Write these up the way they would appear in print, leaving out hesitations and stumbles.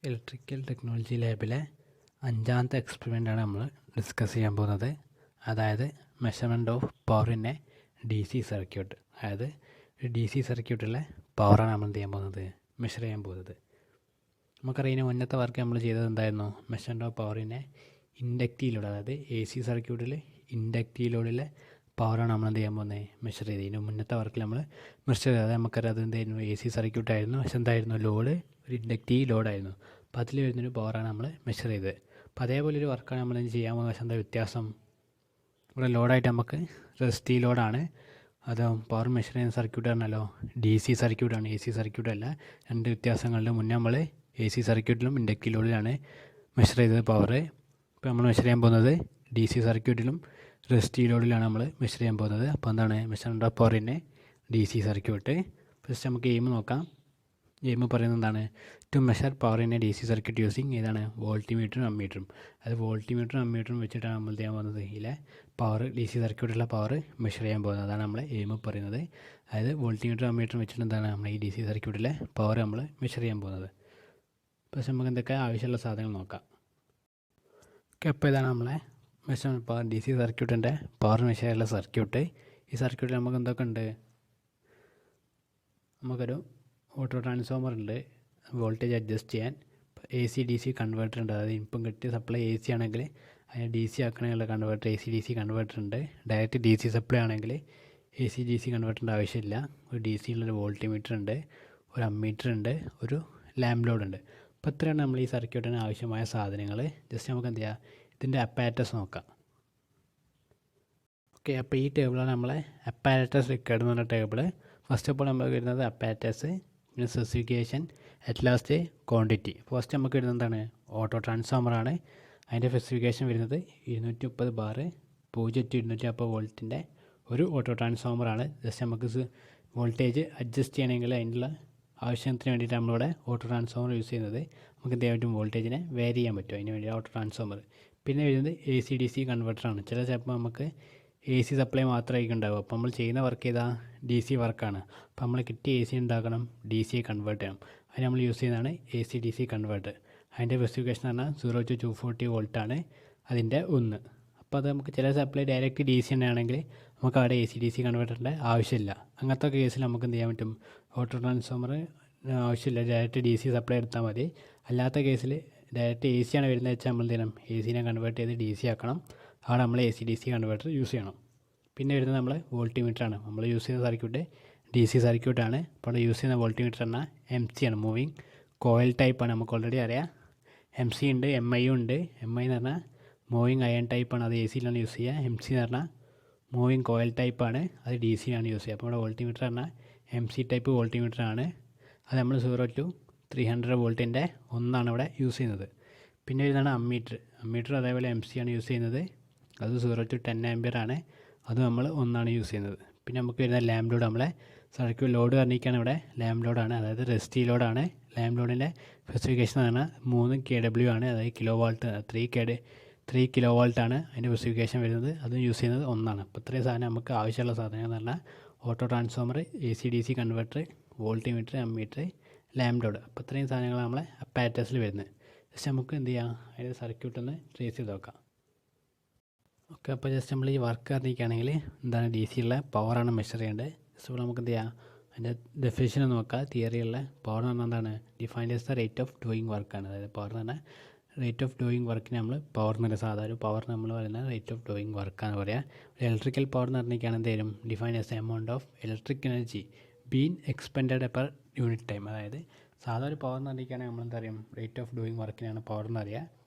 Electrical technology ലാബിലെ അഞ്ചാമത്തെ എക്സ്പെരിമെൻ്റാണ് നമ്മൾ discuss ചെയ്യാൻ പോകുന്നത്. അതായത് measurement of power in a D C circuit. അതായത് ഡി സി സർക്യൂട്ടിലെ പവറാണ് നമ്മൾ എന്ത് ചെയ്യാൻ പോകുന്നത്, മെഷർ ചെയ്യാൻ പോകുന്നത്. നമുക്കറിയാം മുന്നത്തെ വർക്ക് നമ്മൾ ചെയ്തത് എന്തായിരുന്നു, measurement of power in A inductive load. അതായത് എ സി സർക്യൂട്ടിൽ ഇൻഡക്റ്റീവ് ലോഡിലെ പവറാണ് നമ്മൾ എന്ത് ചെയ്യാൻ പോകുന്നത്, മെഷർ ചെയ്ത്. ഇതിന് മുന്നത്തെ വർക്കിൽ നമ്മൾ മെഷർ ചെയ്തത് നമുക്കറിയാം അത് എന്തായിരുന്നു, എ സി സർക്യൂട്ടായിരുന്നു. പക്ഷെ എന്തായിരുന്നു, ലോഡ് ഒരു ഇൻഡക്റ്റീവ് ലോഡായിരുന്നു. അപ്പോൾ അതിൽ വരുന്നൊരു പവറാണ് നമ്മൾ മെഷർ ചെയ്തത്. അപ്പോൾ അതേപോലെ ഒരു വർക്കാണ് നമ്മൾ ചെയ്യാൻ പോകുന്നത്. പക്ഷേ എന്താ വ്യത്യാസം, ഇവിടെ ലോഡായിട്ട് നമുക്ക് റെസിസ്റ്റീവ് ലോഡാണ്. അത് പവർ മെഷർ ചെയ്യുന്ന സർക്യൂട്ട് പറഞ്ഞാലോ ഡി സി സർക്യൂട്ടാണ്, എ സി സർക്യൂട്ടല്ല. രണ്ട് വ്യത്യാസങ്ങളുടെ മുന്നേ നമ്മൾ എ സി സർക്യൂട്ടിലും ഇൻഡക്റ്റീവ് ലോഡിലാണ് മെഷർ ചെയ്തത് പവർ. ഇപ്പോൾ നമ്മൾ മെഷർ ചെയ്യാൻ പോകുന്നത് ഡി സി സർക്യൂട്ടിലും റെസിസ്റ്റീവ് ലോഡിലാണ് നമ്മൾ മെഷർ ചെയ്യാൻ പോകുന്നത്. അപ്പോൾ എന്താണ് measurement of power in a D C circuit. First നമുക്ക് എയിം നോക്കാം. എയിം പറയുന്നത് എന്താണ്, to measure power in a D C circuit using ഏതാണ്, വോൾട്ടിമീറ്ററും അമ്മീറ്ററും. അത് വോൾട്ടിമീറ്ററും അമ്മീറ്ററും വെച്ചിട്ടാണ് നമ്മൾ ചെയ്യാൻ പോകുന്നത് ഇതിലെ പവർ, ഡി സി സർക്യൂട്ടിലുള്ള പവർ മെഷർ ചെയ്യാൻ പോകുന്നത്. അതാണ് നമ്മൾ എയിം പറയുന്നത്. അതായത് വോൾട്ടിമീറ്ററും അമ്മീറ്ററും വെച്ചിട്ട് എന്താണ് നമ്മൾ ഈ ഡി സി സർക്യൂട്ടിലെ പവർ നമ്മൾ മെഷർ ചെയ്യാൻ പോകുന്നത്. പക്ഷേ നമുക്ക് എന്തൊക്കെ ആവശ്യമുള്ള സാധനങ്ങൾ നോക്കാം. ഓക്കെ, അപ്പോൾ ഇതാണ് നമ്മളെ മെഷർമെൻറ്റ് പവർ ഡി സി സർക്യൂട്ടിൻ്റെ പവർ മെഷർ ചെയ്യാനുള്ള സർക്യൂട്ട്. ഈ സർക്യൂട്ടിൽ നമുക്ക് എന്തൊക്കെ ഉണ്ട്, നമുക്കൊരു ഓട്ടോ ട്രാൻസ്ഫോമർ ഉണ്ട്, വോൾട്ടേജ് അഡ്ജസ്റ്റ് ചെയ്യാൻ. A C D C converter ഉണ്ട്. അതായത് ഇപ്പം കിട്ടിയ സപ്ലൈ എ സി ആണെങ്കിൽ അതിന് ഡി സി ആക്കണമെങ്കിൽ converter A C D C converter ഉണ്ട്. ഡയറക്റ്റ് ഡി സി സപ്ലൈ ആണെങ്കിൽ എ സി ഡി സി കൺവേർട്ടറിൻ്റെ ആവശ്യമില്ല. ഒരു ഡി സിയിലൊരു വോൾട്ടിമീറ്റർ ഉണ്ട്, ഒരു അമ്മീറ്റർ ഉണ്ട്, ഒരു ലാമ്പ് ലോഡ് ഉണ്ട്. അപ്പോൾ ഇത്രയാണ് നമ്മൾ ഈ സർക്യൂട്ടിന് ആവശ്യമായ സാധനങ്ങൾ. ജസ്റ്റ് നമുക്ക് എന്ത് ചെയ്യാം, ഇതിൻ്റെ അപ്പാരറ്റസ് നോക്കാം. ഓക്കെ, അപ്പോൾ ഈ ടേബിളാണ് നമ്മളെ അപ്പാരറ്റസ് റിക്വയർഡ് എന്ന് പറഞ്ഞ ടേബിൾ. ഫസ്റ്റ് ഓഫ് ഓൾ നമുക്ക് വരുന്നത് അപ്പാരറ്റസ്, പിന്നെ specification, at last quantity. First നമുക്ക് വരുന്നത് എന്താണ്, ഓട്ടോ ട്രാൻസ്ഫോമറാണ്. അതിൻ്റെ സ്പെസിഫിക്കേഷൻ വരുന്നത് 230 ബാർ 0 to 250 വോൾട്ടിൻ്റെ ഒരു ഓട്ടോ ട്രാൻസ്ഫോമറാണ്. ജസ്റ്റ് നമുക്ക് വോൾട്ടേജ് അഡ്ജസ്റ്റ് ചെയ്യണമെങ്കിൽ അതിനുള്ള ആവശ്യത്തിന് വേണ്ടിയിട്ട് നമ്മളിവിടെ ഓട്ടോ ട്രാൻസ്ഫോമർ യൂസ് ചെയ്യുന്നത്. നമുക്ക് എന്ത് ചെയ്യാൻ പറ്റും, വോൾട്ടേജിനെ വേരി ചെയ്യാൻ പറ്റും, അതിന് വേണ്ടി ഓട്ടോ ട്രാൻസ്ഫോമർ. പിന്നെ വരുന്നത് എ സി ഡി സി കൺവെർട്ടറാണ്. ചിലപ്പോൾ നമുക്ക് എ സി സപ്ലൈ മാത്രമായിരിക്കും ഉണ്ടാവുക. അപ്പോൾ നമ്മൾ ചെയ്യുന്ന വർക്ക് ചെയ്താൽ ഡി സി വർക്കാണ്. അപ്പോൾ നമ്മൾ കിട്ടിയ എ സി ഉണ്ടാക്കണം, ഡി സി കൺവേർട്ട് ചെയ്യണം. അതിന് നമ്മൾ യൂസ് ചെയ്യുന്നതാണ് A C D C converter. അതിൻ്റെ സ്പെസിഫിക്കേഷൻ പറഞ്ഞാൽ 0 to 240 വോൾട്ടാണ് അതിൻ്റെ ഒന്ന്. അപ്പോൾ അത് നമുക്ക് ചില സപ്ലൈ ഡയറക്റ്റ് ഡി സി തന്നെയാണെങ്കിൽ നമുക്ക് അവിടെ എ സി ഡി സി കൺവേർട്ടറിൻ്റെ ആവശ്യമില്ല. അങ്ങനത്തെ കേസിൽ നമുക്ക് എന്ത് ചെയ്യാൻ പറ്റും, ഓട്ടോ ട്രാൻസ്ഫോമർ ആവശ്യമില്ല, ഡയറക്റ്റ് ഡി സി സപ്ലൈ എടുത്താൽ മതി. അല്ലാത്ത കേസിൽ ഡയറക്റ്റ് എ സി ആണ് വരുന്നത് വെച്ചാൽ നമ്മൾ എന്ത് ചെയ്യണം, എ സിനെ കൺവേർട്ട് ചെയ്ത് ഡി സി ആക്കണം. അവിടെ നമ്മൾ A C D C converter use ചെയ്യണം. പിന്നെ വരുന്നത് നമ്മൾ വോൾട്ടിമീറ്ററാണ്. നമ്മൾ യൂസ് ചെയ്യുന്ന സർക്യൂട്ട് ഡി സി സർക്യൂട്ടാണ്. അപ്പോൾ യൂസ് ചെയ്യുന്ന വോൾട്ടിമീറ്റർ പറഞ്ഞാൽ എം സി ആണ്, മൂവിങ് കോയിൽ ടൈപ്പാണ്. നമുക്ക് ഓൾറെഡി അറിയാം എം സി ഉണ്ട്, എം ഐ ഉണ്ട്. എം ഐ എന്ന് പറഞ്ഞാൽ മൂവിങ് അയൺ ടൈപ്പാണ്, അത് എ സിയിലാണ് യൂസ് ചെയ്യുക. എം സി എന്ന് പറഞ്ഞാൽ മൂവിങ് കോയിൽ ടൈപ്പാണ്, അത് ഡി സിയാണ് യൂസ് ചെയ്യുക. അപ്പോൾ ഇവിടെ വോൾട്ടിമീറ്റർ പറഞ്ഞാൽ എം സി ടൈപ്പ് വോൾട്ടിമീറ്ററാണ്. അത് നമ്മൾ 0 to 300 വോൾട്ടിൻ്റെ ഒന്നാണ് ഇവിടെ യൂസ് ചെയ്യുന്നത്. പിന്നെ വരുന്നതാണ് അമ്മീറ്റർ. അമ്മീറ്റർ അതേപോലെ എം സി ആണ് യൂസ് ചെയ്യുന്നത്. അത് 0 to 10 ആംപിയർ ആണ്, അത് നമ്മൾ ഒന്നാണ് യൂസ് ചെയ്യുന്നത്. പിന്നെ നമുക്ക് വരുന്ന ലാമ്പ് ലോഡ്, നമ്മളെ സർക്യൂട്ട് ലോഡ് പറഞ്ഞിരിക്കുകയാണ് ഇവിടെ ലാമ്പ് ലോഡാണ്, അതായത് റെസിസ്റ്റീവ് ലോഡാണ്. ലാമ്പ് ലോഡിൻ്റെ സ്പെസിഫിക്കേഷൻ എന്ന് പറഞ്ഞാൽ 3 kW ആണ്, അതായത് കിലോ വാൾട്ട് 3 കിലോ വാൾട്ടാണ് അതിൻ്റെ സ്പെസിഫിക്കേഷൻ വരുന്നത്. അതും യൂസ് ചെയ്യുന്നത് ഒന്നാണ്. അപ്പോൾ ഇത്രയും സാധനം നമുക്ക് ആവശ്യമുള്ള സാധനങ്ങൾ എന്ന് പറഞ്ഞാൽ auto transformer, A C D C converter, voltmeter, ammeter, lamp load. അപ്പോൾ ഇത്രയും സാധനങ്ങൾ നമ്മളെ അപ്പാരറ്റസിൽ വരുന്നത്. ജസ്റ്റ് നമുക്ക് എന്ത് ചെയ്യാം, അതിൻ്റെ സർക്യൂട്ട് ഒന്ന് ട്രേസ് ചെയ്ത് നോക്കാം. ഓക്കെ, അപ്പോൾ ജസ്റ്റ് നമ്മൾ ഈ വർക്ക് അറിയിക്കുകയാണെങ്കിൽ എന്താണ് ഡി സിയുള്ള പവറാണ് മെഷർ ചെയ്യേണ്ടത്. ജസ്റ്റ് ഇപ്പോൾ നമുക്ക് എന്ത് ചെയ്യാം, അതിൻ്റെ ഡെഫിനിഷൻ നോക്കാം. തിയറിയുള്ള പവർ എന്ന് പറഞ്ഞാൽ എന്താണ്, defined as the rate of doing വർക്കാണ്. അതായത് പവർ എന്ന് പറഞ്ഞാൽ റേറ്റ് ഓഫ് ഡൂയിങ് വർക്കിന് നമ്മൾ പവർ എന്ന് പറയുന്നത്, സാധാരണ പവർ നമ്മൾ പറയുന്നത് റേറ്റ് ഓഫ് ഡൂയിങ് വർക്കാണ് പറയുക. ഇലക്ട്രിക്കൽ പവർ എന്ന് പറഞ്ഞിരിക്കുകയാണ് എന്തെങ്കിലും defined as the amount of electric energy been expended per unit time. അതായത് സാധാരണ പവർ എന്ന് പറഞ്ഞിരിക്കുകയാണെങ്കിൽ നമ്മൾ എന്താ പറയും, റേറ്റ് ഓഫ് ഡൂയിങ് വർക്കിനാണ് പവർ എന്ന് അറിയുക.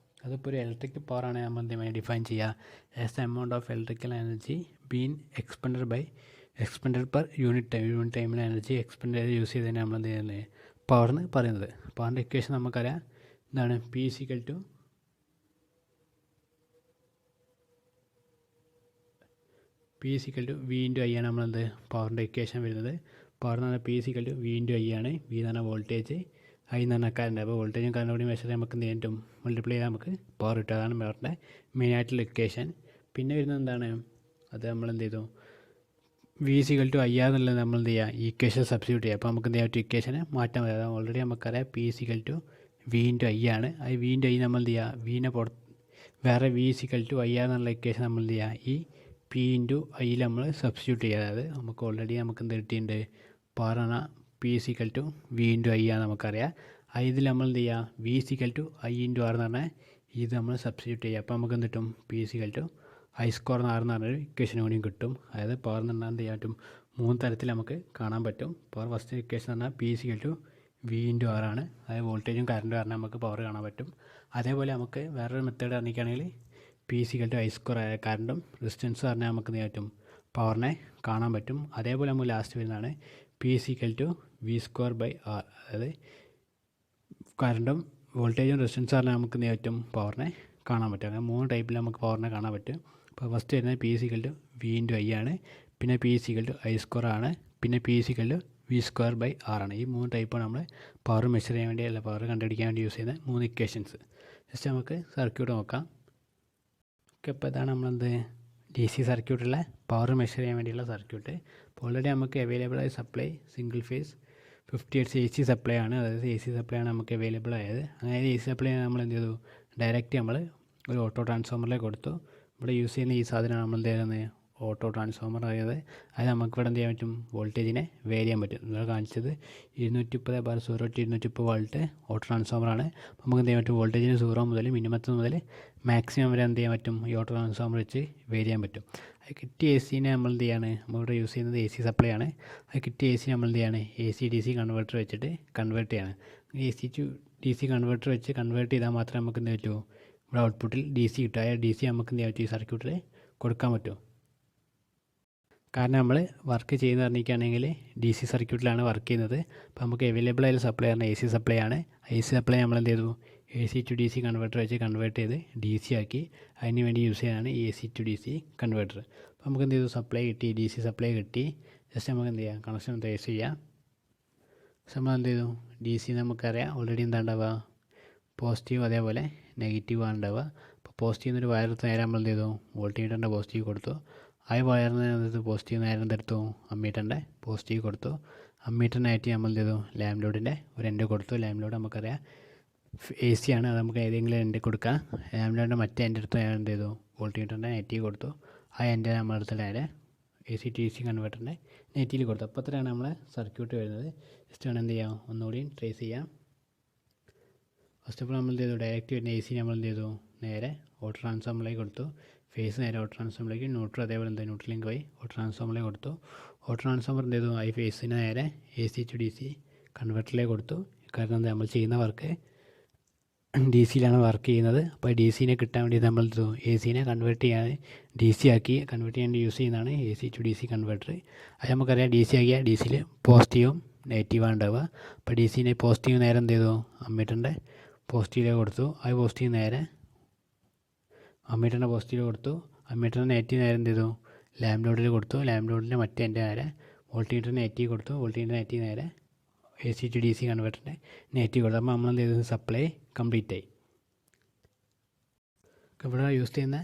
അതിപ്പോൾ ഒരു ഇലക്ട്രിക് പവറാണ് നമ്മൾ എന്തെങ്കിലും ഡിഫൈൻ ചെയ്യുക as the amount of electrical energy been expended per unit time. Unit ടൈമിൽ എനർജി എക്സ്പെൻഡ് ചെയ്ത് യൂസ് ചെയ്തതിന് നമ്മൾ എന്ത് ചെയ്യുന്നത്, പവർ എന്ന് പറയുന്നത്. പവറിൻ്റെ ഇക്വേഷൻ നമുക്കറിയാം എന്താണ്, P equal to V into I ആണ് നമ്മളെന്ത് പവറിൻ്റെ ഇക്വേഷൻ വരുന്നത്. പവർ എന്ന് പറഞ്ഞാൽ P equal to V into I ആണ്. വി എന്ന് പറഞ്ഞാൽ വോൾട്ടേജ്, ഐ എന്ന് പറഞ്ഞാൽ കറണ്ട്. അപ്പോൾ വോൾട്ടേജും കറണ്ടും കൂടി മെഷർ ചെയ്യാൻ നമുക്ക് എന്ത് ചെയ്യാൻ മൾട്ടിപ്ലൈ ചെയ്താൽ നമുക്ക് പവർ കിട്ടും. അതാണ് പവറിൻ്റെ മെയിനായിട്ടുള്ള ഇക്വേഷൻ. പിന്നെ വരുന്നത് എന്താണ്, അത് നമ്മൾ എന്ത് ചെയ്തു, V equal to I R എന്നുള്ളത് നമ്മൾ എന്ത് ചെയ്യുക, ഇക്വേഷൻ സബ്സ്റ്റിറ്റ്യൂട്ട് ചെയ്യുക. അപ്പോൾ നമുക്ക് എന്ത് ചെയ്യാൻ പറ്റും, ഇക്വേഷനെ മാറ്റാൻ മതി. അതായത് ഓൾറെഡി നമുക്കറിയാം P equal to V into I ആണ്. അത് വി ഇൻറ്റു ഐ നമ്മൾ എന്ത് ചെയ്യുക, വീനെ വേറെ വി ഈക്വൽ ടു ഐ എന്നുള്ള ഇക്വേഷൻ നമ്മൾ എന്ത് ചെയ്യുക, ഈ പി ഇൻറ്റു ഐയിൽ നമ്മൾ സബ്സ്റ്റിറ്റ്യൂട്ട് ചെയ്യുക. അതായത് നമുക്ക് ഓൾറെഡി നമുക്ക് എന്ത് കിട്ടിയിട്ടുണ്ട്, പവർ പറഞ്ഞാൽ P equal to V into I ആണ് നമുക്കറിയാം. ഇതിൽ നമ്മൾ എന്ത് ചെയ്യുക, V equal to I into R എന്ന് പറഞ്ഞാൽ ഇത് നമ്മൾ സബ്സ്റ്റിറ്റ്യൂട്ട് ചെയ്യുക. അപ്പോൾ നമുക്ക് എന്ത് കിട്ടും, P equal to I square എന്ന് ആർ എന്ന് പറഞ്ഞൊരു ഇക്വേഷൻ കൂടിയും കിട്ടും. അതായത് പവർ എന്ന് പറഞ്ഞാൽ എന്ത് ചെയ്യാൻ പറ്റും, 3 തരത്തിൽ നമുക്ക് കാണാൻ പറ്റും. പവർ ഫസ്റ്റ് ഇക്വേഷൻ എന്ന് പറഞ്ഞാൽ P equal to V into R ആണ്. അതായത് വോൾട്ടേജും കറണ്ടും പറഞ്ഞാൽ നമുക്ക് പവർ കാണാൻ പറ്റും. അതേപോലെ നമുക്ക് വേറൊരു മെത്തേഡ് പറഞ്ഞിരിക്കുകയാണെങ്കിൽ P equal to I square ആയ കറണ്ടും റെസിസ്റ്റൻസ് പറഞ്ഞാൽ നമുക്ക് എന്ത് പറ്റും, പവറിനെ കാണാൻ പറ്റും. അതേപോലെ നമുക്ക് ലാസ്റ്റ് വരുന്നതാണ് P equal to V square by R. അതായത് കറണ്ടും വോൾട്ടേജും റെസിസ്റ്റൻസ് പറഞ്ഞാൽ നമുക്ക് എന്ത് പറ്റും, പവറിനെ കാണാൻ പറ്റും. അങ്ങനെ 3 ടൈപ്പിൽ നമുക്ക് പവറിനെ കാണാൻ പറ്റും. അപ്പോൾ ഫസ്റ്റ് വരുന്നത് P equal to V into I ആണ്, പിന്നെ P equal to I square ആണ്, പിന്നെ P equal to V square by R ആണ്. ഈ 3 ടൈപ്പാണ് നമ്മൾ പവർ മെഷർ ചെയ്യാൻ വേണ്ടി, അല്ല പവർ കണ്ടുപിടിക്കാൻ വേണ്ടി യൂസ് ചെയ്യുന്ന 3 ഇക്വേഷൻസ്. ജസ്റ്റ് നമുക്ക് സർക്യൂട്ട് നോക്കാം. ഓക്കെ, അപ്പോൾ ഇതാണ് നമ്മളെന്ത് ഡി സി സർക്യൂട്ടിലെ പവർ മെഷർ ചെയ്യാൻ വേണ്ടിയുള്ള സർക്യൂട്ട്. അപ്പോൾ ഓൾറെഡി നമുക്ക് അവൈലബിൾ ആയ supply single phase 50 hertz A C supply ആണ്. അതായത് എ സി സപ്ലൈ ആണ് നമുക്ക് അവൈലബിൾ ആയത്. അങ്ങനെ എ സി സപ്ലൈ നമ്മൾ എന്ത് ചെയ്തു, ഡയറക്റ്റ് നമ്മൾ ഒരു ഓട്ടോ ട്രാൻസ്ഫോമറിലേക്ക് കൊടുത്തു. ഇവിടെ യൂസ് ചെയ്യുന്ന ഈ സാധനമാണ് നമ്മൾ എന്ത് ചെയ്യുന്നത്, ഓട്ടോ ട്രാൻസ്ഫോമർ. അതായത് അത് നമുക്കിവിടെ എന്ത് ചെയ്യാൻ പറ്റും, വോൾട്ടേജിനെ വേരി ചെയ്യാൻ പറ്റും. നിങ്ങൾ കാണിച്ചത് 230/0 to 230 വോൾട്ട് ഓട്ടോ ട്രാൻസ്ഫോമറാണ്. നമുക്ക് എന്ത് ചെയ്യാൻ പറ്റും, വോൾട്ടേജിന് 0 മുതൽ മിനിമത്തിൽ മുതൽ മാക്സിമം വരെ എന്ത് ചെയ്യാൻ പറ്റും, ഈ ഓട്ടോ ട്രാൻസ്ഫോമർ വെച്ച് വേരി ചെയ്യാൻ പറ്റും. അത് കിട്ടിയ എ സിനെ നമ്മൾ എന്ത് ചെയ്യാണ്, നമ്മളിവിടെ യൂസ് ചെയ്യുന്നത് എ സി സപ്ലൈ ആണ്. അത് കിട്ടിയ എ സി നമ്മൾ എന്ത് ചെയ്യാണ്, A C D C converter വെച്ചിട്ട് കൺവേർട്ട് ചെയ്യാണ്. A C to D C converter വെച്ച് കൺവേർട്ട് ചെയ്താൽ മാത്രമേ നമുക്ക് എന്ത് പറ്റൂ, ഇവിടെ ഔട്ട്പുട്ടിൽ ഡി സി കിട്ടും. ആ ഡി സി നമുക്ക് എന്ത് ചെയ്യാൻ പറ്റും, ഈ സർക്യൂട്ടിൽ കൊടുക്കാൻ പറ്റും. കാരണം നമ്മൾ വർക്ക് ചെയ്യുന്ന പറഞ്ഞിരിക്കുകയാണെങ്കിൽ ഡി സി സർക്യൂട്ടിലാണ് വർക്ക് ചെയ്യുന്നത്. അപ്പോൾ നമുക്ക് അവൈലബിൾ ആയ സപ്ലൈ പറഞ്ഞാൽ എ സി സപ്ലൈ ആണ്. എ സി സപ്ലൈ നമ്മൾ എന്ത് ചെയ്തു, A C to D C converter വെച്ച് കൺവേർട്ട് ചെയ്ത് ഡി സി ആക്കി. അതിന് വേണ്ടി യൂസ് ചെയ്യാനാണ് A C to D C converter. അപ്പോൾ നമുക്ക് എന്ത് ചെയ്തു, സപ്ലൈ കിട്ടി, ഡി സി സപ്ലൈ കിട്ടി. ജസ്റ്റ് നമുക്ക് എന്ത് ചെയ്യാം, കണക്ഷൻ ട്രേസ് ചെയ്യാം. നമ്മൾ എന്ത് ചെയ്തു, ഡി സി നമുക്കറിയാം ഓൾറെഡി എന്താ ഉണ്ടാവുക, പോസിറ്റീവ് അതേപോലെ നെഗറ്റീവ് ആണ് ഉണ്ടാവുക. അപ്പോൾ പോസിറ്റീവ് എന്നൊരു വയറെടുത്ത് നേരെ നമ്മൾ എന്ത് ചെയ്തു, വോൾട്ടീമീറ്ററിൻ്റെ പോസിറ്റീവ് കൊടുത്തു. ആ വയറിന് പോസിറ്റീവ് നേരെ എന്തെടുത്തു, അമ്മീറ്ററിൻ്റെ പോസിറ്റീവ് കൊടുത്തു. അമ്മീറ്ററിനായിട്ട് നമ്മൾ എന്ത് ചെയ്തു, ലാമ്പ് ലോഡിൻ്റെ ഒരു എൻഡ് കൊടുത്തു. ലാമ്പ് ലോഡ് നമുക്കറിയാം എ സി ആണ്, അത് നമുക്ക് ഏതെങ്കിലും എൻഡ് കൊടുക്കാം. ലാമ്പ് ലോഡിൻ്റെ മറ്റേ എൻ്റെ അടുത്ത് ഞാൻ എന്ത് ചെയ്തു, വോൾട്ടീമീറ്ററിൻ്റെ നെഗറ്റീവ് കൊടുത്തു. ആ എൻ്റെ നമ്മളെടുത്ത് നേരെ എ സി ടി സി കൺവേർട്ടറിൻ്റെ നെഗറ്റീവ് കൊടുത്തു. അപ്പോൾ അത്രയാണ് നമ്മളെ സർക്യൂട്ട് വരുന്നത്. ജസ്റ്റ് വേണം എന്ത് ചെയ്യാം, ഒന്നുകൂടി ട്രേസ് ചെയ്യാം. ഫസ്റ്റ് ഓഫ് ഓൾ നമ്മൾ എന്ത് ചെയ്തു, ഡയറക്റ്റ് വരുന്ന എ സി നമ്മൾ എന്ത് ചെയ്തു, നേരെ ഓട്ടോ ട്രാൻസ്ഫോമറിലേക്ക് കൊടുത്തു. ഫേസ് നേരെ ഓട്ടോ ട്രാൻസ്ഫോമറിലേക്ക്, ന്യൂട്രൽ അതേപോലെ എന്താ ന്യൂട്രൽ ലിങ്ക് വഴി ഓട്ടോ ട്രാൻസ്ഫോമറിലേക്ക് കൊടുത്തു. ഓട്ടോ ട്രാൻസ്ഫോമർ എന്ത് ചെയ്തു, ഐ ഫേസിന് നേരെ A C to D C കൺവേർട്ടറിലേക്ക് കൊടുത്തു. കാരണം എന്താ, നമ്മൾ ചെയ്യുന്ന വർക്ക് ഡി സിയിലാണ് വർക്ക് ചെയ്യുന്നത്. അപ്പോൾ ഡി സിനെ കിട്ടാൻ വേണ്ടി നമ്മൾ എ സിനെ കൺവേർട്ട് ചെയ്യാൻ ഡി സി ആക്കി കൺവേർട്ട് ചെയ്യാൻ യൂസ് ചെയ്യുന്നതാണ് A C to D C converter. അത് നമുക്കറിയാം ഡി സി ആക്കിയാൽ ഡി സിയിൽ പോസിറ്റീവും നെഗറ്റീവാണ് ഉണ്ടാവുക. അപ്പോൾ ഡി സിനെ പോസിറ്റീവ് നേരെ എന്ത് ചെയ്തു, അമ്മീറ്ററിൻ്റെ പോസിറ്റീവിലേക്ക് കൊടുത്തു. ആ പോസിറ്റീവ് നേരെ അമ്മീറ്ററിൻ്റെ പോസിറ്റീവ് കൊടുത്തു. അമ്മീറ്ററിൻ്റെ നെഗറ്റീവ് നേരെ എന്ത് ചെയ്തു, ലാമ്പ് ലോഡിൽ കൊടുത്തു. ലാമ്പ് ലോഡിൻ്റെ മറ്റേ എൻ്റെ നേരെ വോൾട്ടീമീറ്ററിൻ്റെ നെഗറ്റീവ് കൊടുത്തു. വോൾട്ടീമീറ്റർ നെഗറ്റീവ് നേരെ A C to D C കൺവേർട്ടറിൻ്റെ നെഗറ്റീവ് കൊടുത്തു. അപ്പോൾ നമ്മൾ എന്ത് ചെയ്തു, സപ്ലൈ കംപ്ലീറ്റ് ആയി. ഇവിടെ യൂസ് ചെയ്യുന്ന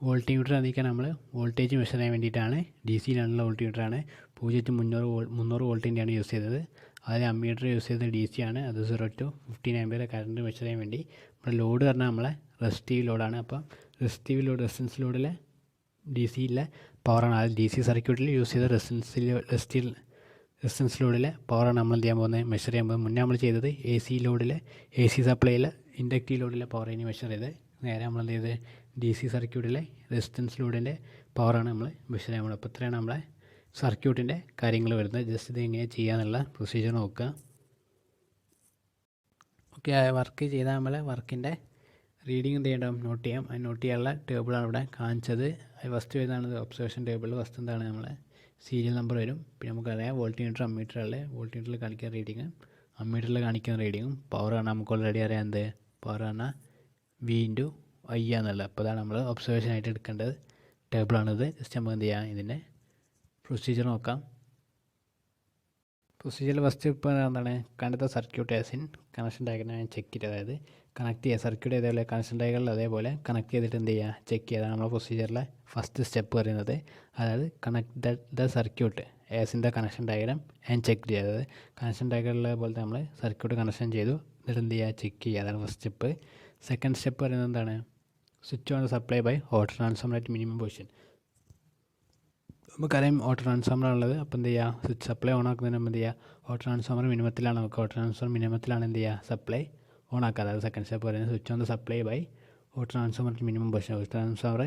വോൾട്ടീമീറ്റർ അതിക്കാൻ നമ്മൾ വോൾട്ടേജ് മെഷർ ചെയ്യാൻ വേണ്ടിയിട്ടാണ്. ഡി സിയിലാണുള്ള വോൾട്ടീമീറ്ററാണ്. 0-300 വോൾട്ടിൻ്റെയാണ് യൂസ് ചെയ്തത്. അതിൽ അമ്മീറ്റർ യൂസ് ചെയ്തത് ഡി സി ആണ്. അത് 0 to 15 ആംപിയർ കറണ്ട് മെഷർ ചെയ്യാൻ വേണ്ടി. നമ്മുടെ ലോഡ് പറഞ്ഞാൽ നമ്മളെ റെസിസ്റ്റീവ് ലോഡാണ്. അപ്പം റെസിസ്റ്റീവ് ലോഡ് റെസിസ്റ്റൻസ് ലോഡിലെ ഡി സിയിലെ പവറാണ്. അത് ഡി സി സർക്യൂട്ടിൽ യൂസ് ചെയ്ത റെസിസ്റ്റൻസ് ലോഡിലെ പവറാണ് നമ്മൾ എന്ത് ചെയ്യാൻ പോകുന്നത്, മെഷർ ചെയ്യാൻ പോകുന്നത്. മുന്നേ നമ്മൾ ചെയ്തത് എ സി ലോഡിലെ എ സി സപ്ലൈയിലെ ഇൻഡക്റ്റീവ് ലോഡിലെ പവറിനെ മെഷർ ചെയ്ത് നേരെ നമ്മൾ എന്ത് ചെയ്ത് ഡി സി സർക്യൂട്ടിലെ റെസിസ്റ്റൻസ് ലോഡിൻ്റെ പവറാണ് നമ്മൾ മെഷർ ചെയ്യാൻ പോകുന്നത്. അപ്പോൾ ഇത്രയാണ് നമ്മളെ സർക്യൂട്ടിൻ്റെ കാര്യങ്ങൾ വരുന്നത്. ജസ്റ്റ് ഇത് എങ്ങനെ ചെയ്യാന്നുള്ള പ്രൊസീജിയർ നോക്കുക. ഓക്കെ, വർക്ക് ചെയ്താൽ നമ്മളെ വർക്കിൻ്റെ റീഡിങ് എന്ത് ചെയ്യണം, നോട്ട് ചെയ്യാം. അത് നോട്ട് ചെയ്യാനുള്ള ടേബിളാണ് ഇവിടെ കാണിച്ചത്. അത് ഫസ്റ്റ് വരുന്നതാണ് ഒബ്സർവേഷൻ ടേബിൾ. ഫസ്റ്റ് എന്താണ് നമ്മളെ സീരിയൽ നമ്പർ വരും. പിന്നെ നമുക്കറിയാം വോൾട്ടീമീറ്റർ അമ്മീറ്ററുള്ള വോൾട്ടീമീറ്ററിൽ കാണിക്കുന്ന റീഡിങ് അമ്മീറ്ററിൽ കാണിക്കുന്ന റീഡിങ്ങും പവറാണ് നമുക്ക് ഓൾറെഡി അറിയാം. എന്ത് പവർ പറഞ്ഞാൽ വി ഇൻറ്റു ഐ എന്നുള്ളത്. അപ്പോൾ അതാണ് നമ്മൾ ഒബ്സർവേഷനായിട്ട് എടുക്കേണ്ടത് ടേബിളാണിത്. ജസ്റ്റ് നമുക്ക് എന്ത് ചെയ്യാം, ഇതിൻ്റെ പ്രൊസീജിയർ നോക്കാം. പ്രൊസീജിയർ ഫസ്റ്റ് ഇപ്പോൾ എന്താണ്, കണ്ടത്ത സർക്യൂട്ട് ആസിൻ കണക്ഷൻ ഡയഗ്രം ഞാൻ ചെക്ക് ചെയ്ത്, അതായത് കണക്ട് ചെയ്യുക സർക്യൂട്ട് അതേപോലെ കണക്ഷൻ ഡയഗ്രം അതേപോലെ കണക്ട് ചെയ്തിട്ട് എന്ത് ചെയ്യുക, ചെക്ക് ചെയ്യുക. അതാണ് നമ്മുടെ പ്രൊസീജിയറിലെ ഫസ്റ്റ് സ്റ്റെപ്പ് പറയുന്നത്. അതായത് കണക്ട് ദ സർക്യൂട്ട് ആസിൻ്റെ കണക്ഷൻ ഡയഗ്രം ആൻഡ് ചെക്ക് ചെയ്യുക. അതായത് കണക്ഷൻ ഡയഗ്രാമിലെ പോലെ നമ്മൾ സർക്യൂട്ട് കണക്ഷൻ ചെയ്തു. എന്നിട്ട് എന്ത് ചെയ്യുക, ചെക്ക് ചെയ്യുക. അതാണ് ഫസ്റ്റ് സ്റ്റെപ്പ്. സെക്കൻഡ് സ്റ്റെപ്പ് പറയുന്നത് എന്താണ്, switch on supply by auto transformer at minimum position. നമുക്കറിയാം ഓട്ടോ ട്രാൻസ്ഫോമർ ഉള്ളത്. അപ്പോൾ എന്ത് ചെയ്യുക, സ്വിച്ച് സപ്ലൈ ഓൺ ആക്കുന്നതിന് മുമ്പ് എന്ത് ചെയ്യുക, ഓട്ടോ ട്രാൻസ്ഫോമർ മിനിമത്തിലാണ്. നമുക്ക് ഓട്ടോ ട്രാൻസ്ഫോമർ മിനിമത്തിലാണ് എന്ത് ചെയ്യുക, സപ്ലൈ ഓൺ ആക്കുക. അതായത് സെക്കൻഡ് സ്റ്റെപ്പ് പറയുന്നത് switch on the supply by auto transformer at minimum position. Auto transformer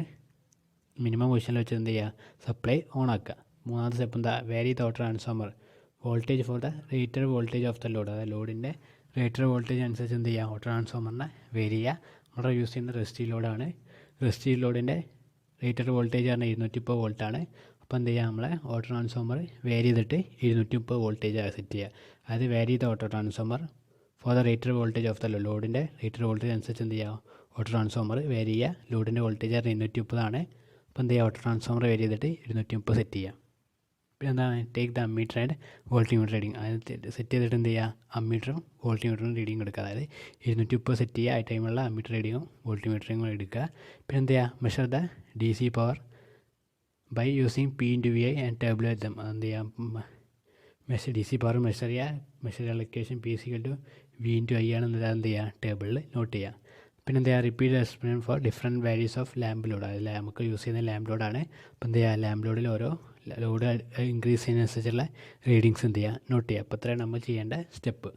minimum പൊസിഷനിൽ വെച്ച് എന്ത് ചെയ്യുക, സപ്ലൈ ഓൺ ആക്കുക. മൂന്നാമത്തെ സ്റ്റെപ്പ് എന്താ, vary the auto transformer voltage for the rated voltage of the load. അതായത് ലോഡിൻ്റെ റേറ്റഡ് വോൾട്ടേജ് അനുസരിച്ച് എന്ത് ചെയ്യുക, ഓട്ടോ ട്രാൻസ്ഫോമറിനെ വേരി ചെയ്യുക. നമ്മൾ യൂസ് ചെയ്യുന്ന റെസിസ്റ്റീവ് ലോഡാണ്. റെസിസ്റ്റീവ് ലോഡിൻ്റെ റേറ്റഡ് വോൾട്ടേജ് പറഞ്ഞാൽ 230 വോൾട്ടാണ്. അപ്പോൾ എന്ത് ചെയ്യുക, നമ്മളെ ഓട്ടോ ട്രാൻസ്ഫോമർ വേരി ചെയ്തിട്ട് 230 വോൾട്ടേജ് സെറ്റ് ചെയ്യുക. അതായത് വേരി ചെയ്ത auto transformer for the rated voltage of the ലോഡിൻ്റെ റേറ്റഡ് വോൾട്ടേജ് അനുസരിച്ച് എന്ത് ചെയ്യുക, ഓട്ടോ ട്രാൻസ്ഫോമർ വേരി ചെയ്യുക. ലോഡിൻ്റെ വോൾട്ടേജ് 230 ആണ്. അപ്പോൾ എന്ത് ചെയ്യുക, ഓട്ടോ ട്രാൻസ്ഫോമർ വേരി ചെയ്തിട്ട് 230 സെറ്റ് ചെയ്യുക. പിന്നെ എന്താണ്, take the ammeter and voltmeter reading. അതായത് സെറ്റ് ചെയ്തിട്ട് എന്ത് ചെയ്യുക, അമ്മീറ്ററും വോൾട്ടിമീറ്ററും റീഡിങ് എടുക്കുക. അതായത് 230 സെറ്റ് ചെയ്യുക. ആ ടൈമുള്ള അമ്മീറ്റർ റീഡിങ്ങും വോൾട്ടിമീറ്ററിങ്ങും എടുക്കുക. പിന്നെ എന്ത് ചെയ്യുക, measure the DC power by using P/VI and table with them. എന്ത് ചെയ്യുക, DC പവർ മെഷർ ചെയ്യുക. മെഷർ ലൊക്കേഷൻ P/V/I ആണെന്ന് എന്ത് ചെയ്യുക, ടേബിളിൽ നോട്ട് ചെയ്യുക. പിന്നെ എന്ത് ചെയ്യുക, repeat experiment for different values of lamp load. അതിൽ നമുക്ക് യൂസ് ചെയ്യുന്ന ലാമ്പ് ലോഡാണ്. അപ്പോൾ എന്ത് ചെയ്യുക, ലാമ്പ് ലോഡിൽ ഓരോ ലോഡ് ഇൻക്രീസ് ചെയ്യുന്നതനുസരിച്ചുള്ള റീഡിങ്സ് എന്ത് ചെയ്യുക, നോട്ട് ചെയ്യുക. അപ്പോൾ അത്രയാണ് നമ്മൾ ചെയ്യേണ്ട സ്റ്റെപ്പ്.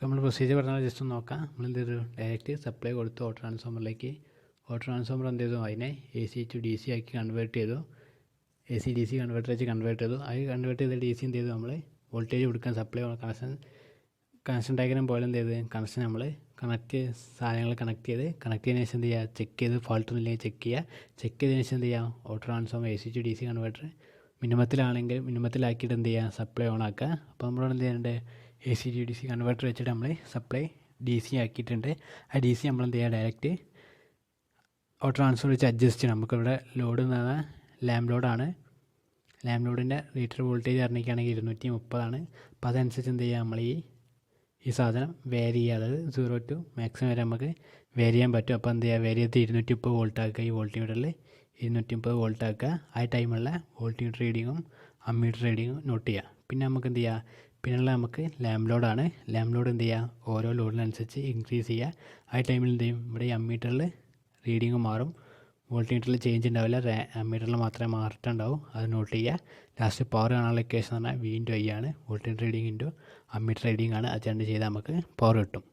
നമ്മൾ പ്രൊസീജിയർ പറഞ്ഞാൽ ജസ്റ്റ് ഒന്ന് നോക്കാം. നമ്മൾ എന്ത് ചെയ്തു, ഡയറക്റ്റ് സപ്ലൈ കൊടുത്തു ഓട്ടോ ട്രാൻസ്ഫോമറിലേക്ക്. ഓട്ടോ ട്രാൻസ്ഫോമർ എന്ത് ചെയ്തു, അതിനെ AC to DC ആക്കി കൺവേർട്ട് ചെയ്തു. AC DC കൺവേർട്ടർ വെച്ച് കൺവേർട്ട് ചെയ്തു. അത് കൺവേർട്ട് ചെയ്ത DC എന്ത് ചെയ്തു, നമ്മൾ വോൾട്ടേജ് കൊടുക്കാൻ സപ്ലൈ കണക്ഷൻ ഡയഗ്രാം പോലെ എന്ത് ചെയ്ത്, കണക്ഷൻ നമ്മൾ സാധനങ്ങൾ കണക്ട് ചെയ്തതിന് ശേഷം എന്ത് ചെയ്യുക, ചെക്ക് ചെയ്ത് ഫോൾട്ട് ഒന്നുമില്ലെങ്കിൽ ചെക്ക് ചെയ്തതിന് ശേഷം എന്ത് ചെയ്യുക, auto transformer AC to DC converter മിനിമത്തിലാക്കിയിട്ട് എന്ത് ചെയ്യുക, സപ്ലൈ ഓൺ ആക്കുക. അപ്പോൾ നമ്മളോട് എന്ത് ചെയ്യുന്നുണ്ട്, AC to DC കൺവേർട്ടർ വെച്ചിട്ട് നമ്മൾ സപ്ലൈ DC ആക്കിയിട്ടുണ്ട്. ആ DC നമ്മൾ എന്ത് ചെയ്യുക, ഡയറക്റ്റ് ഓട്ടോ ട്രാൻസ്ഫോമർ വെച്ച് അഡ്ജസ്റ്റ് ചെയ്യണം. നമുക്കിവിടെ ലോഡ് എന്ന് പറഞ്ഞാൽ ലാമ്പ് ലോഡാണ്. ലാമ്പ് ലോഡിൻ്റെ റേറ്റഡ് വോൾട്ടേജ് അറിയിക്കുകയാണെങ്കിൽ 230 ആണ്. അപ്പോൾ അതനുസരിച്ച് എന്ത് ചെയ്യുക, നമ്മൾ ഈ സാധനം വേരി ചെയ്യുക. അതായത് 0 to മാക്സിമം വരെ നമുക്ക് വേരി ചെയ്യാൻ പറ്റും. അപ്പോൾ എന്ത് ചെയ്യുക, വേരി ചെയ്ത് 230 വോൾട്ട് ആക്കുക. ഈ വോൾട്ടിമീറ്ററിൽ 230 വോൾട്ട് ആക്കുക. ആ ടൈമുള്ള വോൾട്ടിമീറ്റർ റീഡിങ്ങും അമ്മീറ്റർ റീഡിങ്ങും നോട്ട് ചെയ്യുക. പിന്നെ നമുക്ക് എന്ത് ചെയ്യുക, പിന്നെയുള്ള നമുക്ക് ലാമ്പ് ലോഡാണ്. ലാമ്പ് ലോഡ് എന്ത് ചെയ്യുക, ഓരോ ലോഡിനനുസരിച്ച് ഇൻക്രീസ് ചെയ്യുക. ആ ടൈമിൽ എന്ത് ചെയ്യും, ഇവിടെ ഈ അമ്മീറ്ററിൽ റീഡിങ് മാറും. വോൾട്ടിമീറ്ററിൽ ചേഞ്ച് ഉണ്ടാവില്ല, അമ്മീറ്ററിൽ മാത്രമേ മാറിയിട്ടുണ്ടാവും. അത് നോട്ട് ചെയ്യുക. ലാസ്റ്റ് പവർ കാണാനുള്ള ഇക്വേഷൻ എന്ന് പറഞ്ഞാൽ V/I ആണ്. Voltmeter reading into ammeter reading ആണ്. അത് രണ്ട് ചെയ്താൽ നമുക്ക് പവർ കിട്ടും.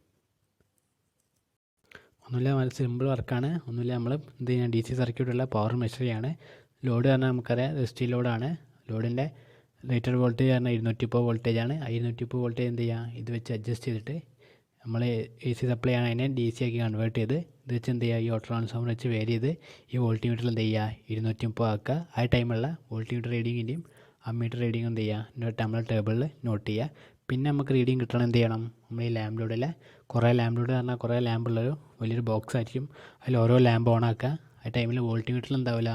ഒന്നുമില്ല, വളരെ സിമ്പിൾ വർക്കാണ്. ഒന്നുമില്ല, നമ്മൾ എന്ത് ചെയ്യുക, DC സർക്യൂട്ടുള്ള പവർ മെഷർ ചെയ്യാണ്. ലോഡ് പറഞ്ഞാൽ നമുക്കറിയാം റെസിസ്റ്റീവ് ലോഡാണ്. ലോഡിൻ്റെ റേറ്റഡ് വോൾട്ടേജ് പറഞ്ഞാൽ 230 വോൾട്ടേജാണ്. 230 വോൾട്ടേജ് എന്ത് ചെയ്യുക, ഇത് വെച്ച് അഡ്ജസ്റ്റ് ചെയ്തിട്ട് നമ്മൾ AC സപ്ലൈ ആണ്, അതിനെ DC ആക്കി കൺവേർട്ട് ചെയ്ത് ഇത് വെച്ച് എന്ത് ചെയ്യുക, ഈ ഓട്ടോ ട്രാൻസ്ഫോമർ വെച്ച് വേരി ചെയ്ത് ഈ വോൾട്ടിമീറ്ററിൽ എന്ത് ചെയ്യുക, 230 ആക്കുക. ആ ടൈമുള്ള വോൾട്ടിമീറ്റർ റീഡിങ്ങിൻ്റെയും അമ്മീറ്റർ റീഡിങ് എന്ത് ചെയ്യുക, നമ്മൾ ടേബിളിൽ നോട്ട് ചെയ്യുക. പിന്നെ നമുക്ക് റീഡിങ് കിട്ടണം എന്ത് ചെയ്യണം, നമ്മൾ ഈ ലാമ്പ് ലോഡിലെ കുറേ ലാമ്പ് ലോഡ് പറഞ്ഞാൽ കുറേ ലാമ്പുള്ളൊരു വലിയൊരു ബോക്സ് ആയിരിക്കും. അതിൽ ഓരോ ലാമ്പ് ഓൺ ആക്കുക. ആ ടൈമിൽ വോൾട്ടിമീറ്ററിൽ എന്താവില്ല,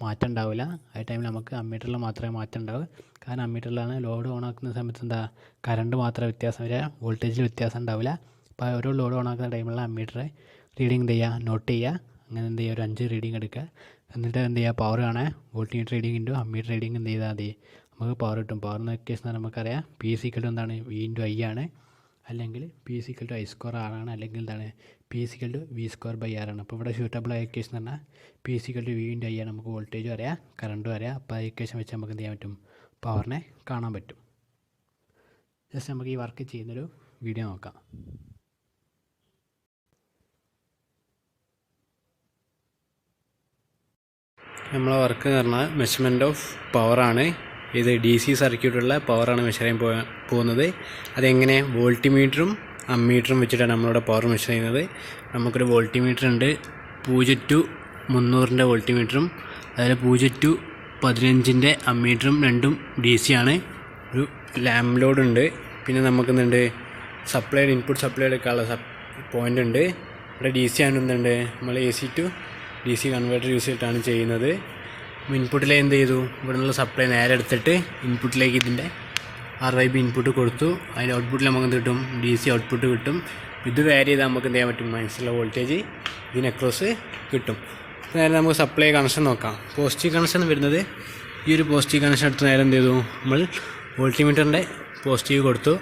മാറ്റം ഉണ്ടാവില്ല. ആ ടൈമിൽ നമുക്ക് അമ്മീറ്ററിൽ മാത്രമേ മാറ്റം ഉണ്ടാവൂ. കാരണം അമ്മീറ്ററിലാണ് ലോഡ് ഓൺ ആക്കുന്ന സമയത്ത് എന്താ, കറണ്ട് മാത്രമേ വ്യത്യാസം വരിക, വോൾട്ടേജിൽ വ്യത്യാസം ഉണ്ടാവില്ല. അപ്പോൾ ഓരോ ലോഡ് ഓൺ ആക്കുന്ന ടൈമിലുള്ള അമ്മീറ്റർ റീഡിങ് എന്ത് ചെയ്യുക, നോട്ട് ചെയ്യുക. അങ്ങനെ എന്ത് ചെയ്യുക, ഒരു 5 റീഡിങ് എടുക്കുക. എന്നിട്ട് എന്ത് ചെയ്യുക, പവർ കാണാൻ voltmeter reading into ammeter reading എന്ത് ചെയ്താൽ മതി, നമുക്ക് പവർ കിട്ടും. പവറിന് ഇക്വേഷൻ നമുക്കറിയാം, P= എന്താണ്, V/I ആണ്. അല്ലെങ്കിൽ P= I² R ആണ്. അല്ലെങ്കിൽ എന്താണ്, P= V²/R ആണ്. അപ്പോൾ ഇവിടെ സ്യൂട്ടബിൾ ആയ ഇക്വേഷൻ എന്ന് പറഞ്ഞാൽ P= V/I ആണ്. നമുക്ക് വോൾട്ടേജും അറിയാം, കറണ്ടും അറിയാം. അപ്പോൾ ആ ഇക്വേഷൻ വെച്ച് നമുക്ക് എന്ത് ചെയ്യാൻ പറ്റും, പവറിനെ കാണാൻ പറ്റും. ജസ്റ്റ് നമുക്ക് ഈ വർക്ക് ചെയ്യുന്നൊരു വീഡിയോ നോക്കാം. നമ്മളെ വർക്ക് എന്ന് പറഞ്ഞാൽ മെഷർമെൻറ്റ് ഓഫ് പവറാണ്. ഇത് DC സർക്യൂട്ടുള്ള പവറാണ് മെഷർ ചെയ്യാൻ പോകുന്നത്. അതെങ്ങനെ, വോൾട്ടിമീറ്ററും അമ്മീറ്ററും വെച്ചിട്ടാണ് നമ്മളിവിടെ പവർ മെഷർ ചെയ്യുന്നത്. നമുക്കൊരു വോൾട്ടിമീറ്റർ ഉണ്ട്, 0 to 300 വോൾട്ടിമീറ്ററും അതിൽ 0 to 15 അമ്മീറ്ററും രണ്ടും DC ആണ്. ഒരു ലാമ്പ് ലോഡ് ഉണ്ട്. പിന്നെ നമുക്കെന്തുണ്ട്, സപ്ലൈഡ് ഇൻപുട്ട് സപ്ലൈ എടുക്കാനുള്ള പോയിൻ്റ് ഉണ്ട്. ഇവിടെ DC ആണെന്നുണ്ട്, നമ്മൾ AC to DC converter use ചെയ്തിട്ടാണ് ചെയ്യുന്നത്. ഇൻപുട്ടിൽ എന്ത് ചെയ്തു, ഇവിടെ നിന്നുള്ള സപ്ലൈ നേരെ എടുത്തിട്ട് ഇൻപുട്ടിലേക്ക് ഇതിൻ്റെ RYB ഇൻപുട്ട് കൊടുത്തു. അതിൻ്റെ ഔട്ട്പുട്ടിൽ നമുക്ക് എന്ത് കിട്ടും, DC ഔട്ട്പുട്ട് കിട്ടും. ഇത് വാരി ചെയ്താൽ നമുക്ക് എന്ത് ചെയ്യാൻ പറ്റും, മനസ്സിലുള്ള വോൾട്ടേജ് ഇതിന് അക്രോസ് കിട്ടും. നേരെ നമുക്ക് സപ്ലൈ കണക്ഷൻ നോക്കാം. പോസിറ്റീവ് കണക്ഷൻ വരുന്നത്, ഈ ഒരു പോസിറ്റീവ് കണക്ഷൻ എടുത്ത് നേരെ എന്ത് ചെയ്തു, നമ്മൾ വോൾട്ടിമീറ്ററിൻ്റെ പോസിറ്റീവ് കൊടുത്തു.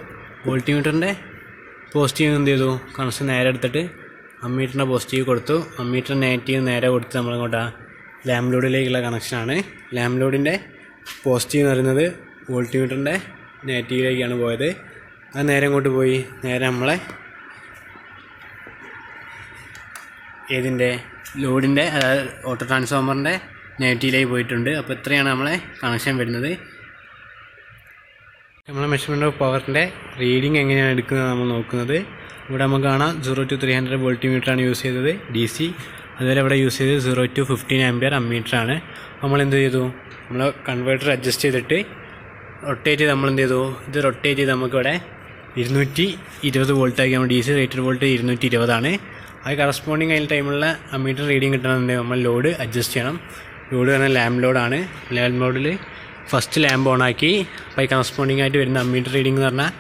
വോൾട്ടിമീറ്ററിൻ്റെ പോസിറ്റീവ് എന്ത് ചെയ്തു, കണക്ഷൻ നേരെ എടുത്തിട്ട് അമ്മീറ്ററിൻ്റെ പോസിറ്റീവ് കൊടുത്തു. അമ്മീറ്റർ നെഗറ്റീവ് നേരെ കൊടുത്ത് നമ്മളിങ്ങോട്ടാ ലാമ്പ് ലോഡിലേക്കുള്ള കണക്ഷനാണ്. ലാമ്പ് ലോഡിൻ്റെ പോസിറ്റീവ് എന്ന് പറയുന്നത് വോൾട്ടിമീറ്ററിൻ്റെ നെഗറ്റീവിലേക്കാണ് പോയത്. അത് നേരെ ഇങ്ങോട്ട് പോയി, നേരെ നമ്മളെ ഏതിൻ്റെ ലോഡിൻ്റെ, അതായത് ഓട്ടോ ട്രാൻസ്ഫോമറിൻ്റെ നെഗറ്റീവിലേക്ക് പോയിട്ടുണ്ട്. അപ്പോൾ ഇത്രയാണ് നമ്മളെ കണക്ഷൻ വരുന്നത്. നമ്മളെ മെഷർമെൻറ്റ് ഓഫ് പവറിൻ്റെ റീഡിങ് എങ്ങനെയാണ് എടുക്കുന്നത് നമ്മൾ നോക്കുന്നത്. ഇവിടെ നമുക്ക് കാണാം 0 to 300 വോൾട്ടിമീറ്ററാണ് യൂസ് ചെയ്തത് DC. അതുപോലെ ഇവിടെ യൂസ് ചെയ്തത് 0 to 15 ആംപിയർ അമ്മീറ്ററാണ്. നമ്മൾ എന്ത് ചെയ്തു, നമ്മൾ കൺവേർട്ടർ അഡ്ജസ്റ്റ് ചെയ്തിട്ട് റൊട്ടേറ്റ് ചെയ്ത് നമ്മൾ എന്ത് ചെയ്തു, ഇത് റൊട്ടേറ്റ് ചെയ്ത് നമുക്കിവിടെ 220 വോൾട്ടാക്കി. നമ്മൾ DC റേറ്റഡ് വോൾട്ട് 220 അത് കറസ്പോണ്ടിങ് അതിൽ ടൈമുള്ള അമ്മീറ്റർ റീഡിങ് കിട്ടണമെന്നുണ്ടെങ്കിൽ നമ്മൾ ലോഡ് അഡ്ജസ്റ്റ് ചെയ്യണം. ലോഡ് പറഞ്ഞാൽ ലാമ്പ് ലോഡാണ്. ലാമ്പ് ലോഡിൽ ഫസ്റ്റ് ലാമ്പ് ഓണാക്കി. അപ്പോൾ ഈ കറസ്പോണ്ടിങ് ആയിട്ട് വരുന്ന അമ്മീറ്റർ റീഡിംഗ് എന്ന് പറഞ്ഞാൽ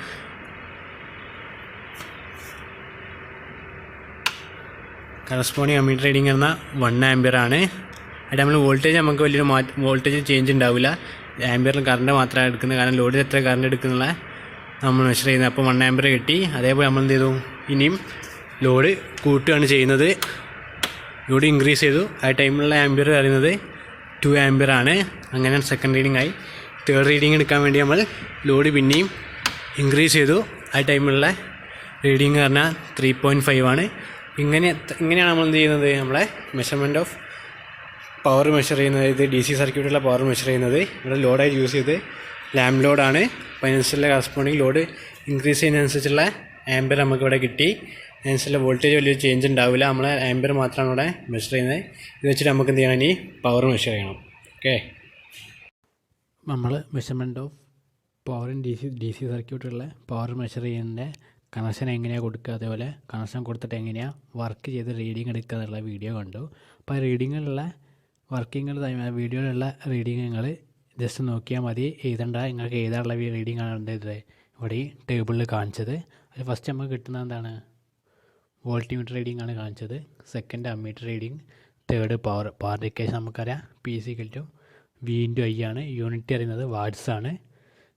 കറസ്പോണ്ടിങ് അമ്മീറ്റർ റീഡിംഗ് പറഞ്ഞാൽ 1 ആംപിയറാണ്. അത് നമ്മൾ വോൾട്ടേജ് നമുക്ക് വലിയൊരു വോൾട്ടേജ് ചേഞ്ച് ഉണ്ടാവില്ല. ആംപിയറിൽ കറണ്ട് മാത്രമാണ് എടുക്കുന്നത്, കാരണം ലോഡിൽ എത്ര കറണ്ട് എടുക്കുന്നുള്ള നമ്മൾ മെഷർ ചെയ്യുന്നത്. അപ്പോൾ 1 ആംപിയർ കിട്ടി. അതേപോലെ നമ്മൾ എന്ത് ചെയ്തു, ഇനിയും ലോഡ് കൂട്ടുകയാണ് ചെയ്യുന്നത്. ലോഡ് ഇൻക്രീസ് ചെയ്തു. ആ ടൈമിലുള്ള ആംപിയർ പറയുന്നത് 2 ആംപിയറാണ്. അങ്ങനെ സെക്കൻഡ് റീഡിംഗ് ആയി. തേർഡ് റീഡിംഗ് എടുക്കാൻ വേണ്ടി നമ്മൾ ലോഡ് പിന്നെയും ഇൻക്രീസ് ചെയ്തു. ആ ടൈമിലുള്ള റീഡിംഗ് പറഞ്ഞാൽ 3.5 ആണ്. ഇങ്ങനെയാണ് നമ്മൾ എന്ത് ചെയ്യുന്നത്, നമ്മളെ മെഷർമെൻറ്റ് ഓഫ് പവർ മെഷർ ചെയ്യുന്നത്. ഇത് DC സർക്യൂട്ടിലുള്ള പവർ മെഷർ ചെയ്യുന്നത്. ഇവിടെ ലോഡായി യൂസ് ചെയ്ത് ലാമ്പ് ലോഡാണ്. അപ്പോൾ അതിനനുസരിച്ചുള്ള കറസ്പോണ്ടിങ് ലോഡ് ഇൻക്രീസ് ചെയ്യുന്നതനുസരിച്ചുള്ള ആംപിയർ നമുക്കിവിടെ കിട്ടി. അതിനനുസരിച്ചുള്ള വോൾട്ടേജ് വലിയൊരു ചേഞ്ച് ഉണ്ടാവില്ല. നമ്മൾ ആംപിയർ മാത്രമാണ് ഇവിടെ മെഷർ ചെയ്യുന്നത്. ഇത് വെച്ചിട്ട് നമുക്ക് എന്ത് ചെയ്യണം, ഇനി പവർ മെഷർ ചെയ്യണം. ഓക്കെ, നമ്മൾ മെഷർമെൻറ്റ് ഓഫ് പവറും DC സർക്യൂട്ടുള്ള പവർ മെഷർ ചെയ്യുന്നതിൻ്റെ കണക്ഷൻ എങ്ങനെയാണ് കൊടുക്കുക, അതേപോലെ കണക്ഷൻ കൊടുത്തിട്ട് എങ്ങനെയാണ് വർക്ക് ചെയ്ത് റീഡിങ് എടുക്കുക എന്നുള്ള വീഡിയോ കണ്ടു. അപ്പോൾ ആ റീഡിങ്ങിലുള്ള വർക്കിങ്ങുകൾ വീഡിയോയിലുള്ള റീഡിങ്ങുകൾ ജസ്റ്റ് നോക്കിയാൽ മതി, എഴുതണ്ട. നിങ്ങൾക്ക് എഴുതാനുള്ള റീഡിംഗ് ആണ് ഇത് ഇവിടെ ഈ ടേബിളിൽ കാണിച്ചത്. അതിൽ ഫസ്റ്റ് നമുക്ക് കിട്ടുന്നത് എന്താണ്, വോൾട്ടിമീറ്റർ റീഡിംഗ് ആണ് കാണിച്ചത്. Second ammeter reading. Third power equation നമുക്കറിയാം P=V/I ആണ്. യൂണിറ്റ് അറിയുന്നത് വാട്ട്സ് ആണ്.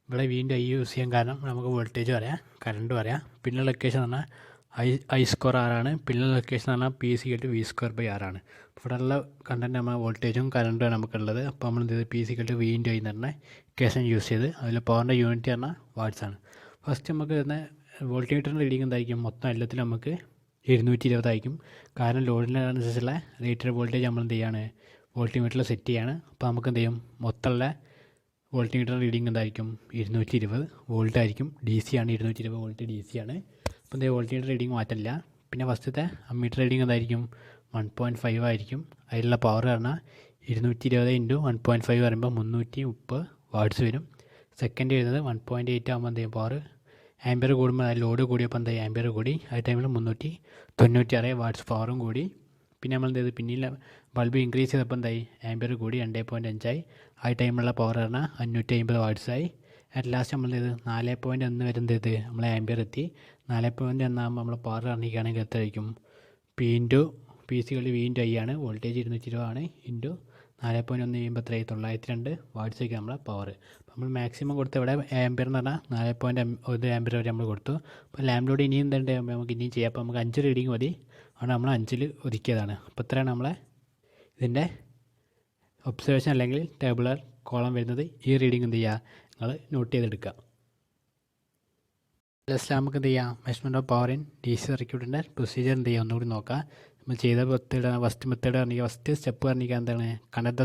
ഇവിടെ V/I യൂസ് ചെയ്യാൻ കാരണം നമുക്ക് വോൾട്ടേജ് പറയാം, കറണ്ട് പറയാം. പിന്നെയുള്ള ഇക്വേഷൻ എന്ന് പറഞ്ഞാൽ I²R ആണ്. പിന്നെയുള്ള ഇക്വേഷൻ എന്ന് പറഞ്ഞാൽ P=V²/R ആണ്. ഇവിടെ ഉള്ള കണ്ടൻറ്റ് നമ്മൾ വോൾട്ടേജും കറണ്ടുമാണ് നമുക്കുള്ളത്. അപ്പോൾ നമ്മൾ എന്ത് ചെയ്ത് P=V/I എന്ന് പറഞ്ഞ ഇക്വേഷൻ യൂസ് ചെയ്ത് അതിൽ പവറിൻ്റെ യൂണിറ്റ് പറഞ്ഞാൽ വാട്ട്സ് ആണ്. ഫസ്റ്റ് നമുക്ക് വരുന്ന വോൾട്ടിമീറ്ററിൻ്റെ റീഡിംഗ് എന്തായിരിക്കും, മൊത്തം എല്ലാത്തിലും നമുക്ക് 220 ആയിരിക്കും. കാരണം ലോഡിനനുസരിച്ചുള്ള റേറ്റഡ് വോൾട്ടേജ് നമ്മൾ എന്ത് ചെയ്യാണ്, വോൾട്ടിമീറ്ററിൽ സെറ്റ് ചെയ്യാണ്. അപ്പോൾ നമുക്ക് എന്ത് ചെയ്യും, മൊത്തമുള്ള വോൾട്ടിമീറ്റർ റീഡിംഗ് എന്തായിരിക്കും, 220 വോൾട്ട് ആയിരിക്കും. DC ആണ്, 220 വോൾട്ട് DC ആണ്. അപ്പോൾ എന്താ വോൾട്ടിമീറ്റർ റീഡിംഗ് മാറ്റില്ല. പിന്നെ ഫസ്റ്റത്തെ അമ്മീറ്റർ റീഡിംഗ് എന്തായിരിക്കും, 1.5 ആയിരിക്കും. അതിലുള്ള പവർ പറഞ്ഞാൽ 220 × 1.5 പറയുമ്പോൾ 330 വാട്ട്സ് വരും. സെക്കൻഡ് വരുന്നത് 1.8 ആകുമ്പോൾ എന്ത് ചെയ്യും, പവർ ആംപിയർ കൂടുമ്പോൾ ലോഡ് കൂടിയപ്പോൾ എന്താ ആംപിയർ കൂടി. ആ ടൈമിൽ 396 വാട്ട്സ് പവറും കൂടി. പിന്നെ നമ്മൾ എന്ത് ചെയ്ത്, പിന്നീട് ബൾബ് ഇൻക്രീസ് ചെയ്തപ്പോൾ എന്തായി, ആംപിയർ കൂടി 2.5 ആയി. ആ ടൈമുള്ള പവർ പറഞ്ഞാൽ 550 വാട്ട്സായി. അറ്റ് ലാസ്റ്റ് നമ്മൾ എന്ത് ചെയ്ത് 4.1 വരെ എന്ത് ചെയ്ത് നമ്മളെ ആംപിയർ എത്തി. 4.1 ആകുമ്പോൾ നമ്മൾ പവർ ഇറങ്ങിക്കുകയാണെങ്കിൽ എത്രയായിരിക്കും, P/V/I ആണ്. വോൾട്ടേജ് 220 ആണ്. ഇൻറ്റു 4.1 ചെയ്യുമ്പോൾ എത്രയായി, 902 വാട്ട്സൊക്കെ നമ്മളെ പവർ. അപ്പോൾ നമ്മൾ മാക്സിമം കൊടുത്ത് ഇവിടെ ആംപിയർ എന്ന് പറഞ്ഞാൽ 4.1 ആംപിയർ വരെ നമ്മൾ കൊടുത്തു. അപ്പോൾ ലാമ്പ് ലോഡ് ഇനിയും എന്തുണ്ട്, നമുക്ക് ഇനിയും ചെയ്യാം. അപ്പോൾ നമുക്ക് 5 റീഡിങ് മതി. അതുകൊണ്ട് നമ്മൾ 5 ഒതുക്കിയതാണ്. അപ്പോൾ ഇത്രയാണ് നമ്മളെ ഇതിൻ്റെ ഒബ്സർവേഷൻ അല്ലെങ്കിൽ ടേബിളർ കോളം വരുന്നത്. ഈ റീഡിങ് എന്ത് ചെയ്യുക, നിങ്ങൾ നോട്ട് ചെയ്തെടുക്കുക. ലാസ്റ്റ് നമുക്ക് എന്ത് ചെയ്യാം, measurement of power in DC സർക്യൂട്ടിൻ്റെ പ്രൊസീജിയർ എന്ത് ചെയ്യുക ഒന്നുകൂടി നോക്കാം. നമ്മൾ ചെയ്ത ഫസ്റ്റ് മെത്തേഡ് പറഞ്ഞാൽ ഫസ്റ്റ് സ്റ്റെപ്പ് പറഞ്ഞാൽ എന്താണ്, connect the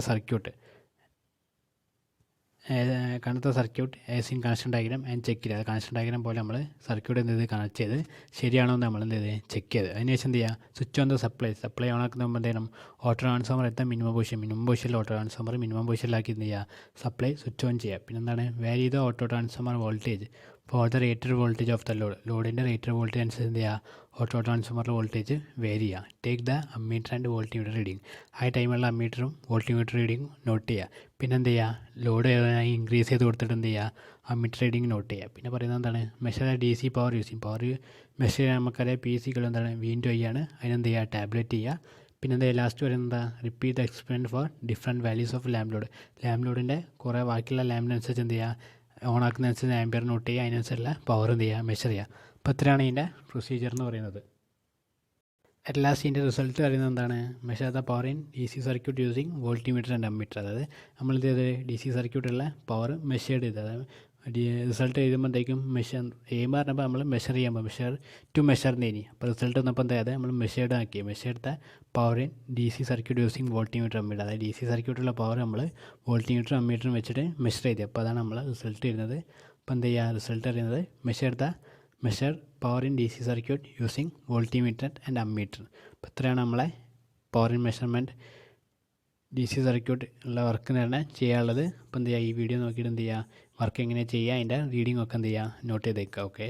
circuit as in connection diagram and check ചെയ്ത്. കണക്ഷൻ ഡയഗ്രാം പോലെ നമ്മൾ സർക്യൂട്ട് എന്ത് ചെയ്ത് കണക്ട് ചെയ്ത് ശരിയാണോ എന്ന് നമ്മൾ എന്ത് ചെയ്ത് ചെക്ക് ചെയ്ത്. അതിനുശേഷം എന്ത് ചെയ്യുക, switch on the supply on ആക്കുന്ന മുമ്പ് എന്ത് ചെയ്യണം, ഓട്ടോ ട്രാൻസ്ഫോമർ എത്താൻ മിനിമം പൊസിഷനിൽ ഓട്ടോ ട്രാൻസ്ഫോമർ മിനിമം പൊസിഷനിലാക്കി എന്ത് ചെയ്യുക, സപ്ലൈ സ്വിച്ച് ഓൺ ചെയ്യുക. പിന്നെ എന്താണ്, വാരി ചെയ്ത auto transformer voltage for the rated voltage of the ലോഡിൻ്റെ റേറ്റഡ് വോൾട്ടേജ് അനുസരിച്ച് എന്ത് ചെയ്യുക, ഓട്ടോ ട്രാൻസ്ഫോമറിലെ വോൾട്ടേജ് വേരി ചെയ്യുക. Take the ammeter and voltmeter reading. ആ ടൈമുള്ള അമ്മീറ്ററും വോൾട്ടിമീറ്റർ റീഡിങ് നോട്ട് ചെയ്യുക. പിന്നെ എന്ത് ചെയ്യുക, ലോഡ് ഇൻക്രീസ് ചെയ്ത് കൊടുത്തിട്ട് എന്ത് ചെയ്യുക, അമ്മീറ്റർ റീഡിങ് നോട്ട് ചെയ്യുക. പിന്നെ പറയുന്നത് എന്താണ്, measure DC power using. Power measure ചെയ്യാൻ നമുക്കറിയാം P= എന്താണ്, V/I ആണ്. അതിനെന്ത് ചെയ്യുക, ടാബ്ലറ്റ് ചെയ്യുക. പിന്നെ എന്താ ലാസ്റ്റ് വരുന്നത്, repeat the experiment for different values of lamp ലോഡിൻ്റെ കുറേ ബാക്കിയുള്ള ലാമ്പിനനുസരിച്ച് എന്ത് ചെയ്യുക, ഓൺ ആക്കുന്നതനുസരിച്ച് ആംബിയർ നോട്ട് ചെയ്യുക, അതിനനുസരിച്ചുള്ള പവർ എന്ത് ചെയ്യുക, മെഷർ ചെയ്യുക. അപ്പോൾ ഇത്രയാണ് ഇതിൻ്റെ പ്രൊസീജിയർ എന്ന് പറയുന്നത്. അറ്റ് ലാസ്റ്റ് ഇതിൻ്റെ റിസൾട്ട് പറയുന്നത് എന്താണ്? Measure the power in D C circuit using voltmeter and ammeter. അതായത് നമ്മളിത് ഡി സി സർക്യൂട്ടുള്ള പവർ മെഷേർഡ് ചെയ്ത്, അതായത് റിസൾട്ട് എഴുതുമ്പോഴത്തേക്കും മെഷർ എയിം പറഞ്ഞപ്പോൾ നമ്മൾ മെഷർ ചെയ്യുമ്പോൾ മെഷർ ടു മെഷർ നേനി. അപ്പോൾ റിസൾട്ട് വന്നപ്പോൾ എന്തായത് നമ്മൾ മെഷേർഡ് ആക്കി. Measured power in D C circuit using voltmeter ammeter. അതായത് ഡി സി സർക്യൂട്ടുള്ള പവർ നമ്മൾ വോൾട്ടിമീറ്റർ അമ്മീറ്ററും വെച്ചിട്ട് മെഷർ ചെയ്ത്. അപ്പോൾ അതാണ് നമ്മൾ റിസൾട്ട് വരുന്നത്. അപ്പോൾ എന്ത് ചെയ്യുക, റിസൾട്ട് അറിയുന്നത് measure power in D C circuit using voltmeter and ammeter. അപ്പോൾ ഇത്രയാണ് നമ്മളെ power in measurement D C circuit ഉള്ള വർക്ക് തന്നെ ചെയ്യാനുള്ളത്. അപ്പോൾ എന്ത് ചെയ്യുക, ഈ വീഡിയോ നോക്കിയിട്ട് എന്ത് ചെയ്യുക, വർക്ക് എങ്ങനെ ചെയ്യുക, അതിൻ്റെ റീഡിംഗ് ഒക്കെ എന്ത് ചെയ്യുക, നോട്ട് ചെയ്തേക്കുക. ഓക്കെ.